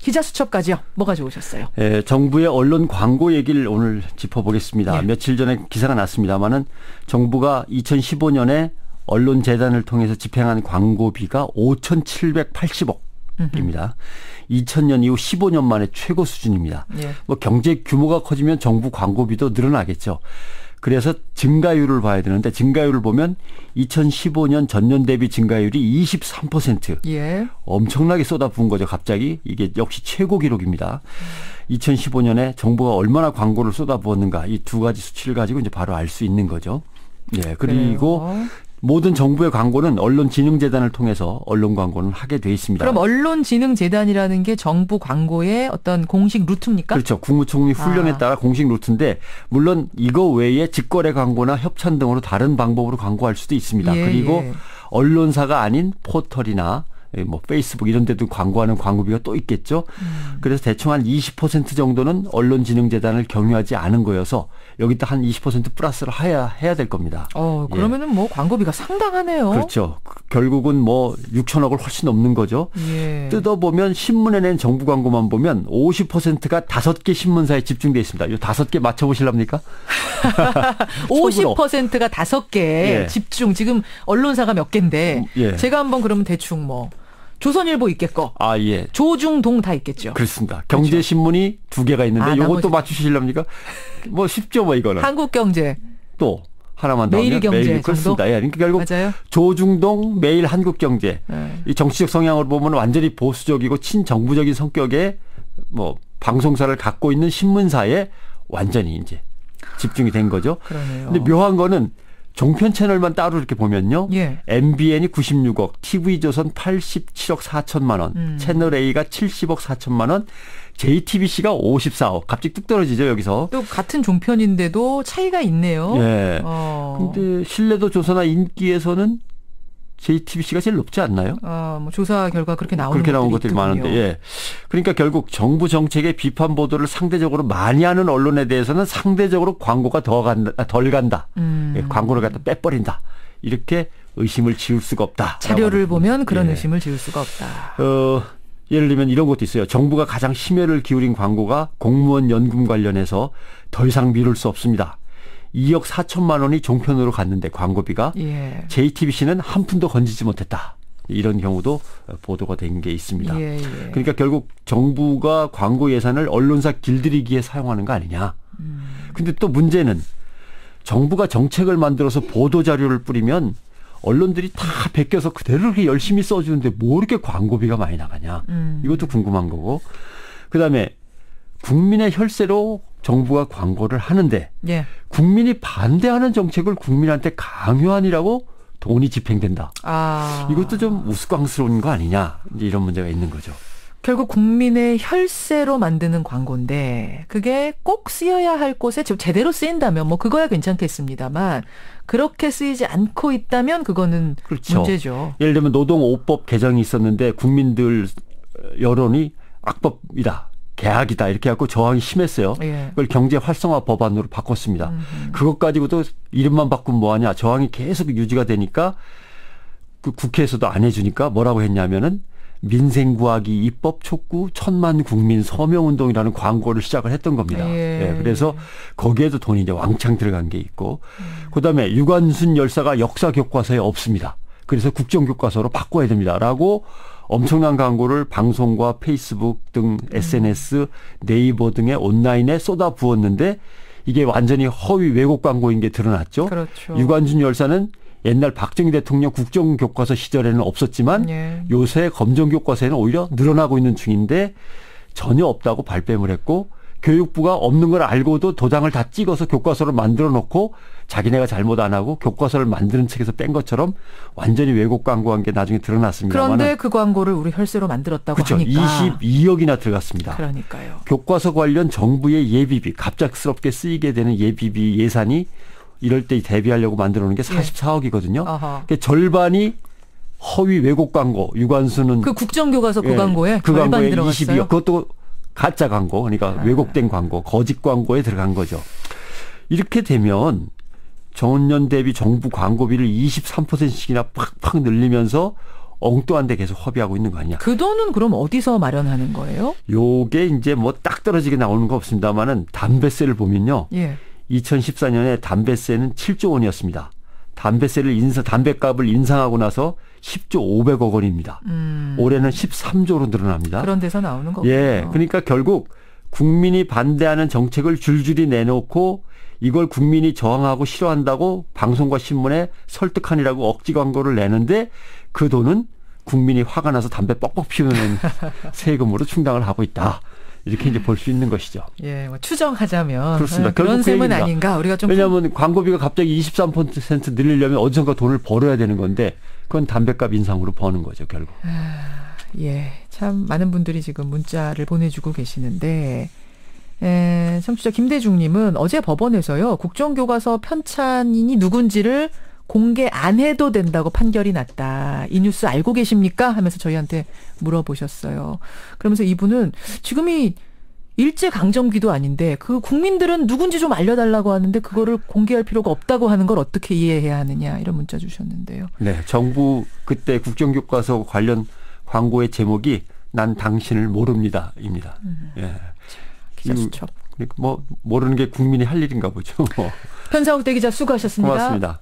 기자수첩까지요. 뭐가 좋으셨어요? 정부의 언론 광고 얘기를 오늘 짚어보겠습니다. 네. 며칠 며칠 전에 기사가 났습니다마는 정부가 2015년에 언론재단을 통해서 집행한 광고비가 5,780억입니다. 2000년 이후 15년 만에 최고 수준입니다. 예. 뭐 경제 규모가 커지면 정부 광고비도 늘어나겠죠. 그래서 증가율을 봐야 되는데 증가율을 보면 2015년 전년 대비 증가율이 23%. 예. 엄청나게 쏟아부은 거죠. 갑자기. 이게 역시 최고 기록입니다. 2015년에 정부가 얼마나 광고를 쏟아부었는가 이 두 가지 수치를 가지고 이제 바로 알 수 있는 거죠. 예. 그리고 그래요. 모든 정부의 광고는 언론진흥재단을 통해서 언론 광고는 하게 돼 있습니다. 그럼 언론진흥재단이라는 게 정부 광고의 어떤 공식 루트입니까? 그렇죠. 국무총리 훈령에 따라 공식 루트인데 물론 이거 외에 직거래 광고나 협찬 등으로 다른 방법으로 광고할 수도 있습니다. 예, 그리고 예. 언론사가 아닌 포털이나 뭐 페이스북 이런 데도 광고하는 광고비가 또 있겠죠. 그래서 대충 한 20% 정도는 언론진흥재단을 경유하지 않은 거여서 여기다 한 20% 플러스를 해야 될 겁니다. 그러면은 뭐 광고비가 상당하네요. 그렇죠. 결국은 뭐 6천억을 훨씬 넘는 거죠. 예. 뜯어보면 신문에 낸 정부 광고만 보면 50%가 5개 신문사에 집중되어 있습니다. 이 5개 맞춰보실랍니까? 50%가 5개 예. 집중. 지금 언론사가 몇 개인데 예. 제가 한번 그러면 대충 뭐 조선일보 있겠고 예. 조중동 다 있겠죠. 그렇습니다. 경제신문이 2개가 있는데 이것도 맞추실랍니까? 뭐 쉽죠 뭐 이거는. 한국경제. 또 하나만 더 하면 매일경제 그렇습니다. 예. 그러니까 결국 맞아요? 조중동 매일 한국경제. 네. 이 정치적 성향으로 보면 완전히 보수적이고 친정부적인 성격의 뭐 방송사를 갖고 있는 신문사에 완전히 이제 집중이 된 거죠. 그러네요. 근데 묘한 거는 종편 채널만 따로 이렇게 보면요. 예. MBN이 96억, TV조선 87억 4천만 원, 채널A가 70억 4천만 원, JTBC가 54억. 갑자기 뚝 떨어지죠, 여기서. 또 같은 종편인데도 차이가 있네요. 예. 근데 신뢰도 조사나 인기에서는 JTBC가 제일 높지 않나요? 뭐 조사 결과 그렇게 나온 것들이 많은데, 예. 그러니까 결국 정부 정책의 비판 보도를 상대적으로 많이 하는 언론에 대해서는 상대적으로 광고가 덜 간다. 예, 광고를 갖다 빼버린다. 이렇게 의심을 지울 수가 없다. 자료를 보면 그런 예. 의심을 지울 수가 없다. 예를 들면 이런 것도 있어요. 정부가 가장 심혈을 기울인 광고가 공무원 연금 관련해서 더 이상 미룰 수 없습니다. 2억 4천만 원이 종편으로 갔는데 광고비가 예. JTBC는 한 푼도 건지지 못했다. 이런 경우도 보도가 된 게 있습니다. 예. 그러니까 결국 정부가 광고 예산을 언론사 길들이기에 사용하는 거 아니냐. 근데 또 문제는 정부가 정책을 만들어서 보도자료를 뿌리면 언론들이 다 베껴서 그대로 그렇게 열심히 써주는데 뭐 이렇게 광고비가 많이 나가냐. 이것도 궁금한 거고. 그다음에 국민의 혈세로 정부가 광고를 하는데 예. 국민이 반대하는 정책을 국민한테 강요하니라고 돈이 집행된다. 이것도 좀 우스꽝스러운 거 아니냐. 이제 이런 문제가 있는 거죠. 결국 국민의 혈세로 만드는 광고인데 그게 꼭 쓰여야 할 곳에 제대로 쓰인다면 뭐 그거야 괜찮겠습니다.만 그렇게 쓰이지 않고 있다면 그거는 그렇죠. 문제죠. 예를 들면 노동 5법 개정이 있었는데 국민들 여론이 악법이다. 개악이다 이렇게 해갖고 저항이 심했어요. 예. 그걸 경제 활성화 법안으로 바꿨습니다. 그것 가지고도 이름만 바꾸면 뭐하냐. 저항이 계속 유지가 되니까 그 국회에서도 안 해주니까 뭐라고 했냐면은 민생구하기 입법 촉구 천만 국민 서명운동이라는 광고를 시작을 했던 겁니다. 예. 네, 그래서 거기에도 돈이 이제 왕창 들어간 게 있고 그다음에 유관순 열사가 역사 교과서에 없습니다. 그래서 국정교과서로 바꿔야 됩니다라고 엄청난 광고를 방송과 페이스북 등 SNS, 네이버 등의 온라인에 쏟아 부었는데 이게 완전히 허위 왜곡 광고인 게 드러났죠. 그렇죠. 유관순 열사는 옛날 박정희 대통령 국정교과서 시절에는 없었지만 예. 요새 검정교과서에는 오히려 늘어나고 있는 중인데 전혀 없다고 발뺌을 했고 교육부가 없는 걸 알고도 도장을 다 찍어서 교과서를 만들어 놓고 자기네가 잘못 안 하고 교과서를 만드는 책에서 뺀 것처럼 완전히 왜곡 광고한 게 나중에 드러났습니다만 그런데 그 광고를 우리 혈세로 만들었다고 그렇죠. 하니까. 22억이나 들어갔습니다. 그러니까요. 교과서 관련 정부의 예비비 갑작스럽게 쓰이게 되는 예비비 예산이 이럴 때 대비하려고 만들어 놓은 게 44억이거든요. 그러니까 절반이 허위 왜곡 광고. 유관순은 그 국정교과서 그 예, 광고에 그 절반 광고에 들어갔어요. 22억. 그것도 가짜 광고. 그러니까 왜곡된 광고, 거짓 광고에 들어간 거죠. 이렇게 되면 전년 대비 정부 광고비를 23%씩이나 팍팍 늘리면서 엉뚱한 데 계속 허비하고 있는 거 아니냐. 그 돈은 그럼 어디서 마련하는 거예요? 요게 이제 뭐 딱 떨어지게 나오는 거 없습니다만은 담배세를 보면요. 예. 2014년에 담배세는 7조 원이었습니다. 담배값을 인상하고 나서 10조 500억 원입니다. 올해는 13조로 늘어납니다. 그런 데서 나오는 거군요. 예. 그러니까 결국 국민이 반대하는 정책을 줄줄이 내놓고 이걸 국민이 저항하고 싫어한다고 방송과 신문에 설득하느라고 억지 광고를 내는데 그 돈은 국민이 화가 나서 담배 뻑뻑 피우는 세금으로 충당을 하고 있다. 이렇게 이제 볼 수 있는 것이죠. 예, 뭐 추정하자면 그렇습니다. 그런 그 셈은 얘기입니다. 아닌가. 우리가 좀 왜냐하면 광고비가 갑자기 23% 늘리려면 어디선가 돈을 벌어야 되는 건데 그건 담배값 인상으로 버는 거죠, 결국. 예, 참 많은 분들이 지금 문자를 보내주고 계시는데 청취자 김대중님은 어제 법원에서요 국정교과서 편찬인이 누군지를 공개 안 해도 된다고 판결이 났다. 이 뉴스 알고 계십니까? 하면서 저희한테 물어보셨어요. 그러면서 이분은 지금이 일제강점기도 아닌데 그 국민들은 누군지 좀 알려달라고 하는데 그거를 공개할 필요가 없다고 하는 걸 어떻게 이해해야 하느냐 이런 문자 주셨는데요. 네, 정부 그때 국정교과서 관련 광고의 제목이 난 당신을 모릅니다입니다. 예. 기자 수첩. 뭐 모르는 게 국민이 할 일인가 보죠. 편사옥대 기자 수고하셨습니다. 고맙습니다.